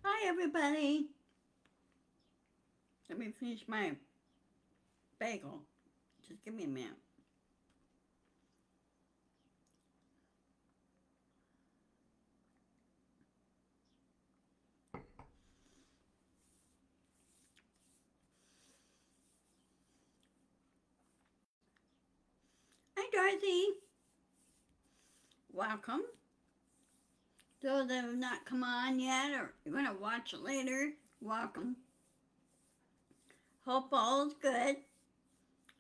Hi, everybody. Let me finish my bagel. Just give me a minute. Hi, Dorothy. Welcome. Those that have not come on yet or you're going to watch it later, welcome. Hope all is good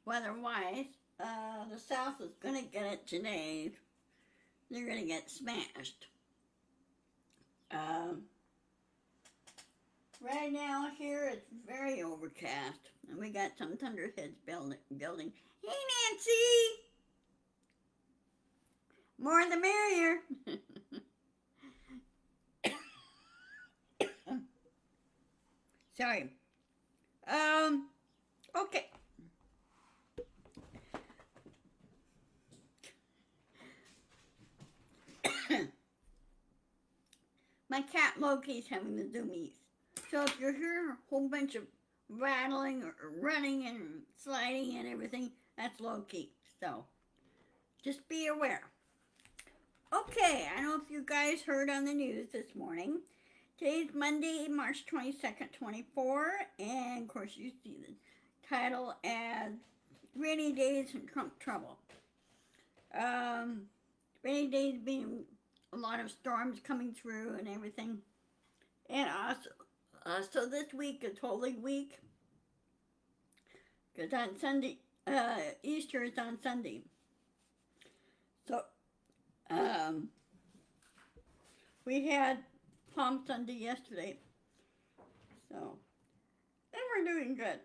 weather-wise. The South is going to get it today. They're going to get smashed. Right now here it's very overcast, and we got some thunderheads building. Hey, Nancy! More the merrier. Sorry. Okay. My cat Loki's having the zoomies. So if you hear a whole bunch of rattling or running and sliding and everything, that's Loki. So just be aware. Okay, I don't know if you guys heard on the news this morning. Today's Monday, March 22nd, 24, and of course you see the title as Rainy Days and Trump Trouble. Rainy days being a lot of storms coming through and everything. And also, so this week is Holy Week, because on Sunday, Easter is on Sunday. So, we had Palm Sunday yesterday. So, and we're doing good.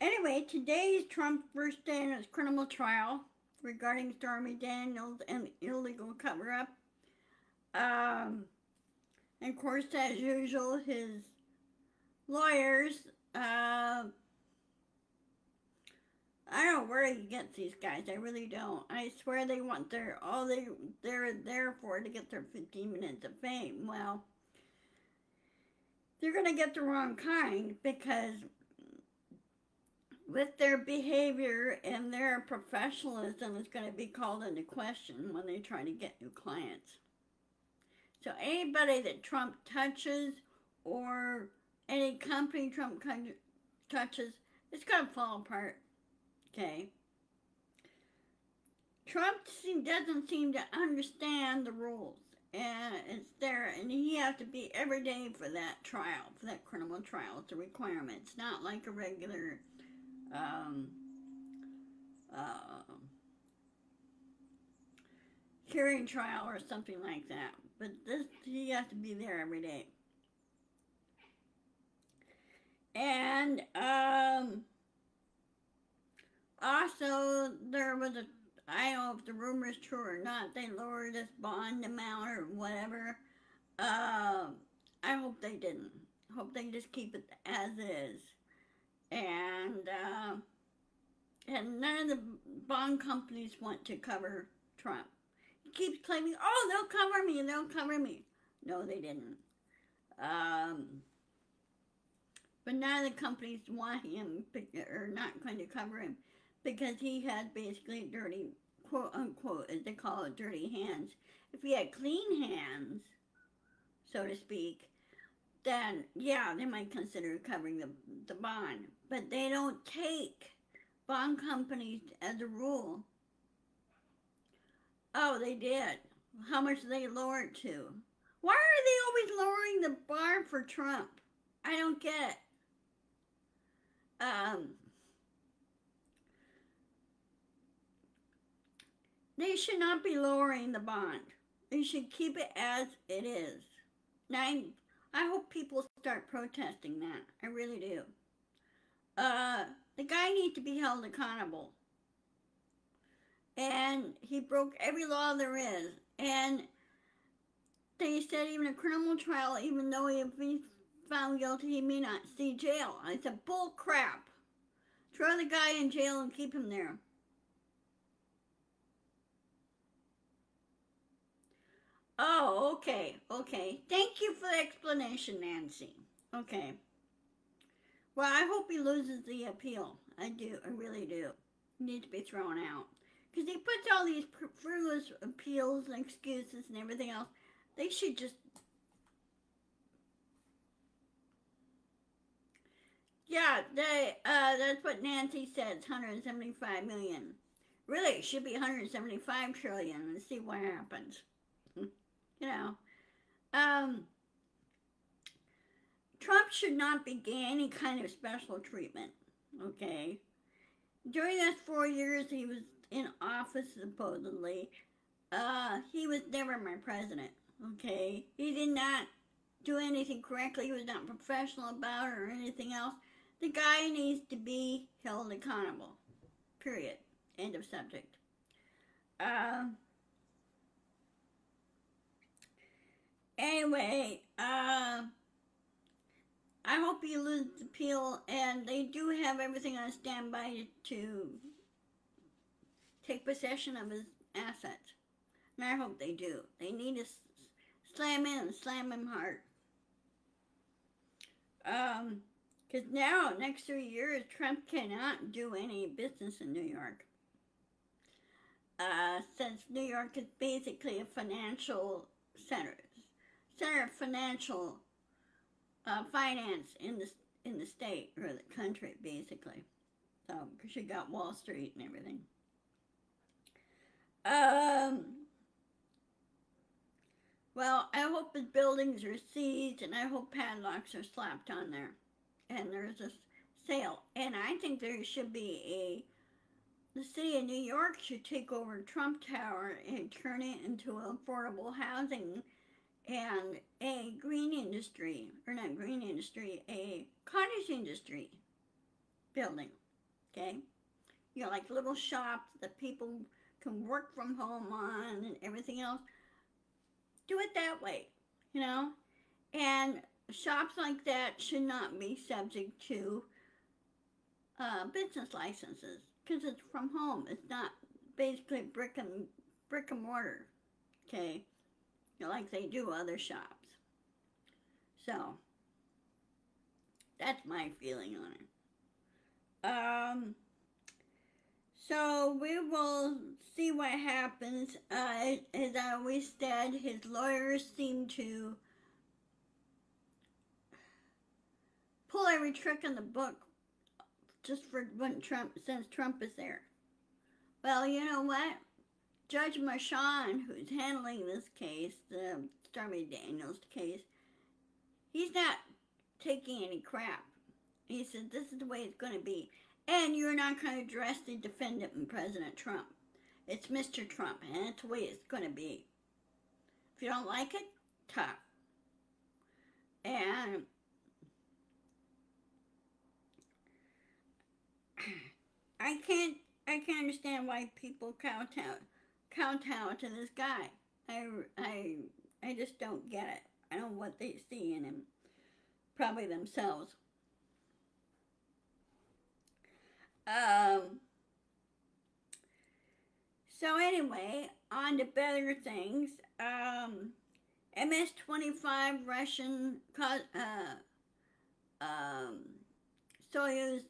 Anyway, today is Trump's first day in his criminal trial regarding Stormy Daniels and illegal cover-up. And of course, as usual, his lawyers, I don't know where he gets these guys. I really don't. I swear they want they're there for to get their 15 minutes of fame. Well, they're gonna get the wrong kind, because with their behavior and their professionalism is going to be called into question when they try to get new clients. So anybody that Trump touches, or any company Trump touches, it's going to fall apart. Okay? Trump doesn't seem to understand the rules. And it's there, and he has to be every day for that trial, for that criminal trial. It's a requirement. It's not like a regular hearing trial or something like that. But this, he has to be there every day. And also there was a, I don't know if the rumor is true or not, they lowered this bond amount or whatever. I hope they didn't. I hope they just keep it as is. And none of the bond companies want to cover Trump. He keeps claiming, oh, they'll cover me, they'll cover me. No, they didn't. But none of the companies want him, or not going to cover him, because he had basically dirty, quote unquote, as they call it, dirty hands. If he had clean hands, so to speak, then yeah, they might consider covering the bond. But they don't take bond companies as a rule. Oh, they did. How much did they lower it to? Why are they always lowering the bar for Trump? I don't get it. They should not be lowering the bond. They should keep it as it is. Now, I hope people start protesting that. I really do. The guy needs to be held accountable. And he broke every law there is. And they said even a criminal trial, even though if he's found guilty, he may not see jail. I said, bull crap. Throw the guy in jail and keep him there. Oh, Okay, okay. Thank you for the explanation, Nancy. Okay. Well, I hope he loses the appeal. I do. I really do. He needs to be thrown out. Because he puts all these frivolous appeals and excuses and everything else. They should just... Yeah, that's what Nancy said. It's 175 million. Really, it should be 175 trillion and see what happens. You know. Um, Trump should not be getting any kind of special treatment. Okay? During those 4 years he was in office, supposedly, he was never my president. Okay? He did not do anything correctly. He was not professional about it or anything else. The guy needs to be held accountable. Period. End of subject. Anyway, I hope he loses the appeal, and they do have everything on standby to take possession of his assets. And I hope they do. They need to slam him hard. Because now, next 3 years, Trump cannot do any business in New York. Since New York is basically a financial center of financial finance in the state or the country, basically. So, because you got Wall Street and everything. Well, I hope his buildings are seized, and I hope padlocks are slapped on there, and there's a sale. And I think there should be the city of New York should take over Trump Tower and turn it into affordable housing and a green industry, or not green industry, a cottage industry building, okay? You know, like little shops that people can work from home on and everything else. Do it that way, you know? And shops like that should not be subject to business licenses because it's from home. It's not basically brick and mortar, okay? You know, like they do other shops. So, that's my feeling on it. So we will see what happens. As I always said, his lawyers seem to pull every trick in the book just for when since Trump is there. Well, you know what? Judge Merchan, who's handling this case, the Stormy Daniels case, he's not taking any crap. He said, this is the way it's going to be. And you're not going to address the defendant in President Trump. It's Mr. Trump, and that's the way it's going to be. If you don't like it, tough. And I can't understand why people kowtow to this guy. I just don't get it. I don't know what they see in him. Probably themselves. So anyway, on to better things. MS-25 Russian Soyuz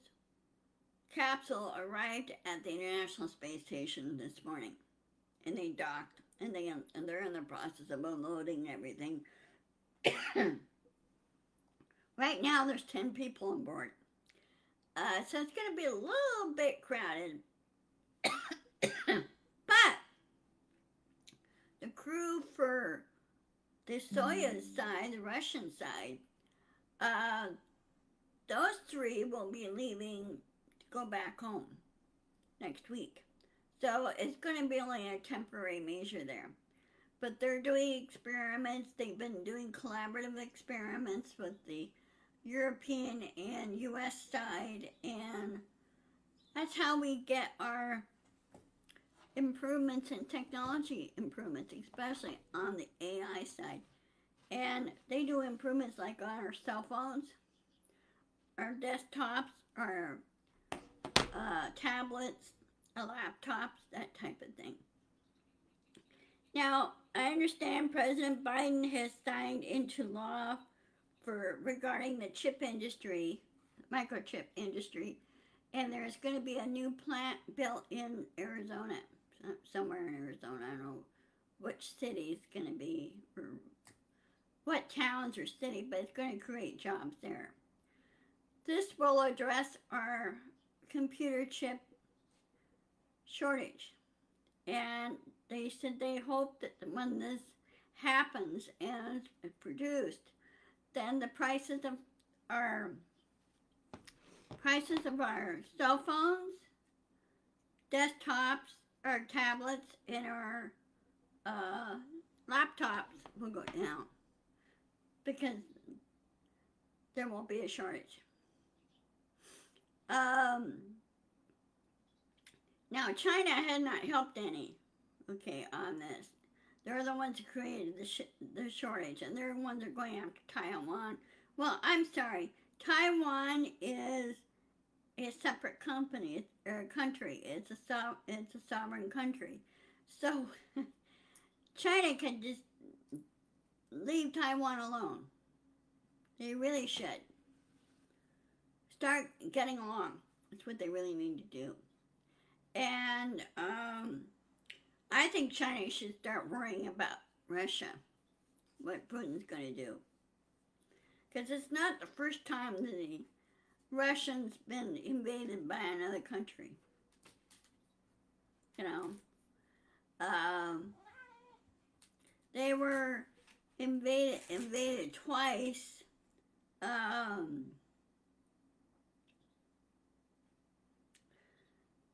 capsule arrived at the International Space Station this morning, and they docked, and they're in the process of unloading everything. Right now, there's 10 people on board. So it's going to be a little bit crowded. But the crew for the Soyuz side, the Russian side, those 3 will be leaving to go back home next week. So it's going to be only a temporary measure there. But they're doing experiments. They've been doing collaborative experiments with the European and U.S. side, and that's how we get our improvements in technology improvements, especially on the AI side. And they do improvements like on our cell phones, our desktops, our tablets, our laptops, that type of thing. Now, I understand President Biden has signed into law for regarding the chip industry, microchip industry, and there's going to be a new plant built in Arizona, somewhere in Arizona. I don't know which city it's going to be, or what towns or city, but it's going to create jobs there. This will address our computer chip shortage. And they said they hope that when this happens and it's produced, then the our prices of our cell phones, desktops, our tablets, and our laptops will go down because there won't be a shortage. Now, China had not helped any, okay, on this. They're the ones who created the shortage, and they're the ones that are going after Taiwan. Well, I'm sorry. Taiwan is a separate company, or country. It's a sovereign country. So, China can just leave Taiwan alone. They really should. Start getting along. That's what they really need to do. And I think China should start worrying about Russia, what Putin's going to do. Because it's not the first time that the Russians been invaded by another country. You know, they were invaded twice.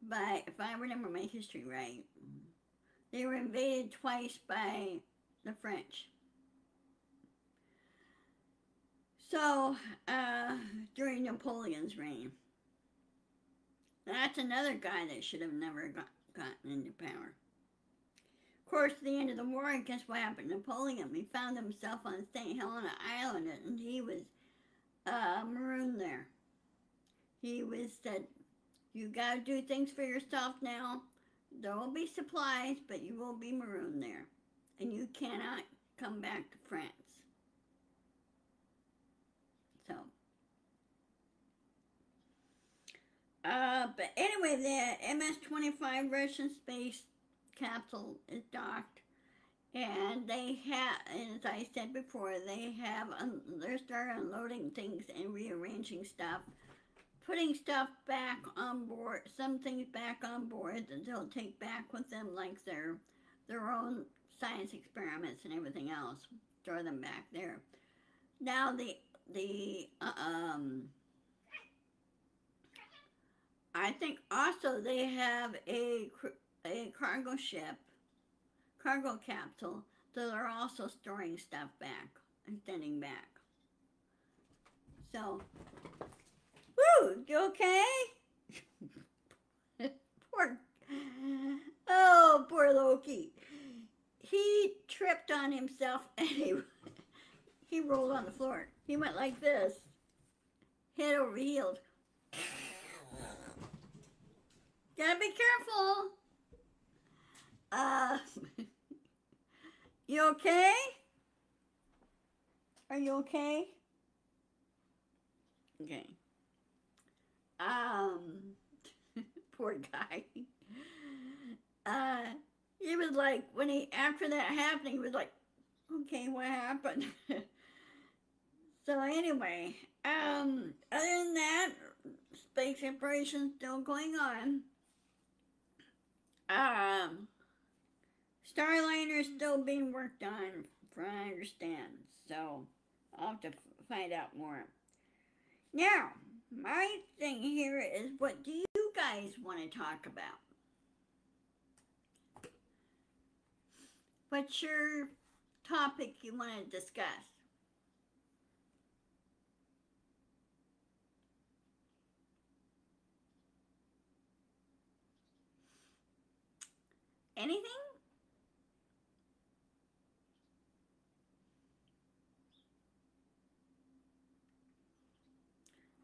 But if I remember my history right, they were invaded twice by the French. So, during Napoleon's reign. That's another guy that should have never gotten into power. Of course, at the end of the war, guess what happened to Napoleon? He found himself on St. Helena Island, and he was marooned there. He was said, you gotta do things for yourself now. There will be supplies, but you will be marooned there. And you cannot come back to France. So. But anyway, the MS-25 Russian space capsule is docked. And they have, as I said before, they're starting unloading things and rearranging stuff. Putting stuff back on board, some things back on board that they'll take back with them, like their own science experiments and everything else. Throw them back there. Now I think also they have a cargo ship, cargo capsule, that are also storing stuff back and sending back. So. Woo, you okay? Poor Loki. He tripped on himself and he rolled on the floor. He went like this, head over heels. Gotta be careful. You okay? Are you okay? Okay. Poor guy. He was like, after that happened, he was like, okay, what happened? So anyway, other than that, space exploration still going on. Starliner is still being worked on, from what I understand. So I'll have to find out more. Now, my thing here is, what do you guys want to talk about? What's your topic you want to discuss? Anything?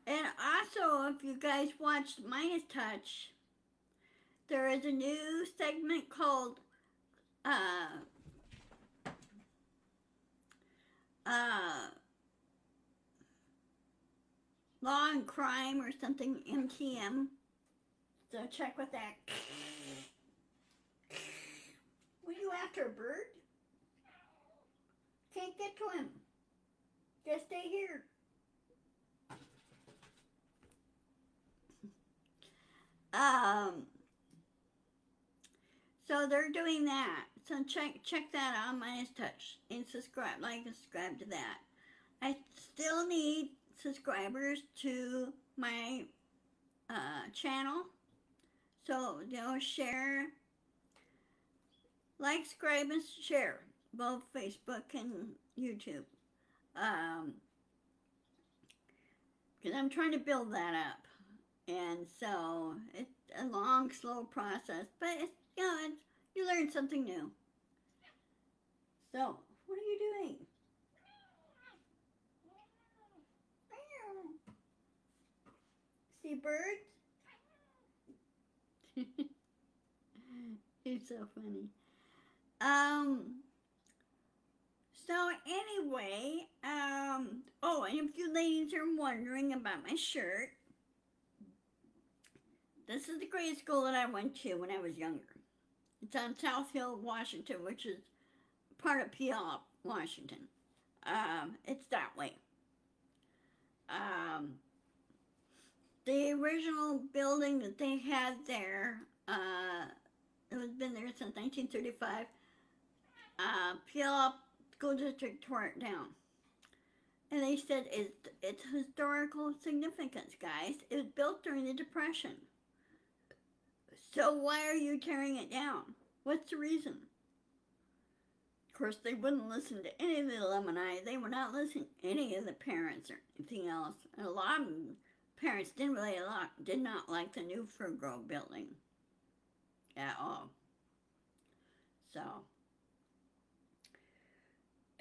And also, if you guys watched Minus Touch, there is a new segment called on crime or something, MTM. So check with that. Were you after a bird? Can't get to him. Just stay here. So they're doing that. So check that out, Minus Touch, and subscribe, like and subscribe to that. I still need subscribers to my channel. So share, like, subscribe, and share both Facebook and YouTube. Because I'm trying to build that up. And so it's a long, slow process, but it's, you learn something new. So, what are you doing? See birds? It's so funny. So anyway, oh, and if you ladies are wondering about my shirt, this is the grade school that I went to when I was younger. It's on South Hill, Washington, which is part of Puyallup, Washington. It's that way. The original building that they had there, it was been there since 1935. Puyallup School District tore it down. And they said it's historical significance, guys. It was built during the Depression. So why are you tearing it down? What's the reason? Of course, they wouldn't listen to any of the alumni. They would not listen to any of the parents or anything else. And a lot of parents did not like the new Fur Grove building at all. So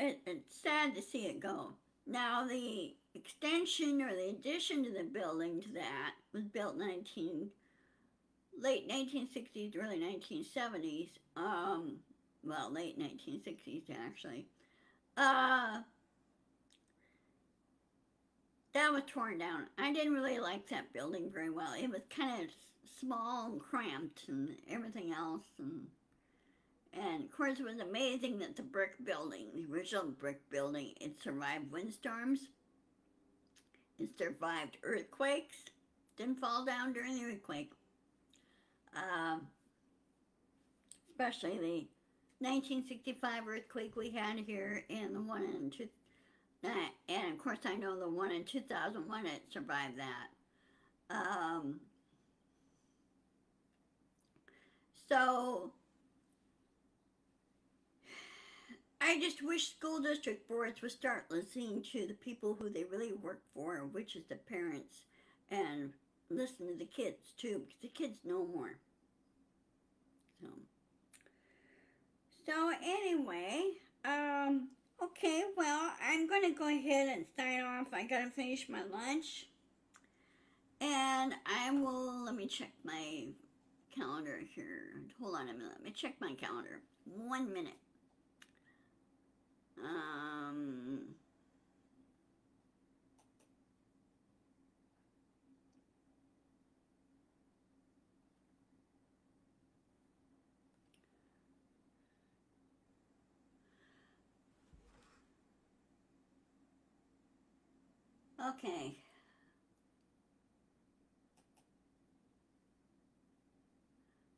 it's sad to see it go. Now the extension or the addition to the building to that was built in late 1960s, early 1970s. Well, late 1960s actually. That was torn down. I didn't really like that building very well. It was kind of small and cramped and everything else. And of course it was amazing that the brick building, the original brick building, it survived windstorms. It survived earthquakes. Didn't fall down during the earthquake. Especially the 1965 earthquake we had here and the one in and of course I know the one in 2001, it survived that. So I just wish school district boards would start listening to the people who they really work for, which is the parents, and listen to the kids too, because the kids know more. So anyway, okay, well, I'm going to go ahead and sign off. I got to finish my lunch. And let me check my calendar here. Hold on a minute. Let me check my calendar. 1 minute. Okay.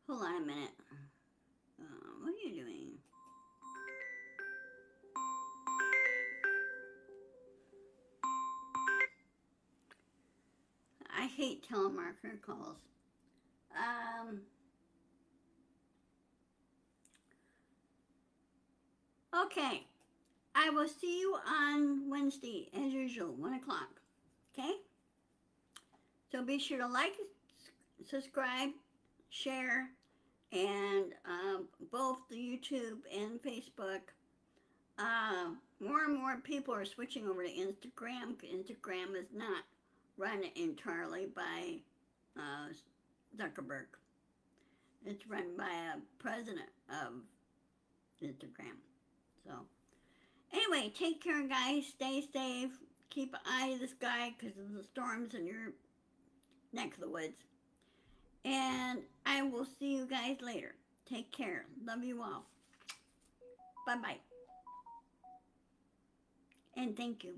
Hold on a minute. What are you doing? I hate telemarketer calls. Okay. I will see you on Wednesday, as usual, 1 o'clock. Okay? So be sure to like, subscribe, share, and both the YouTube and Facebook. More and more people are switching over to Instagram. Instagram is not run entirely by Zuckerberg. It's run by a president of Instagram. So, anyway, take care, guys. Stay safe. keep an eye to the sky because of the storms in your neck of the woods. And I will see you guys later. Take care. Love you all. Bye-bye. And thank you.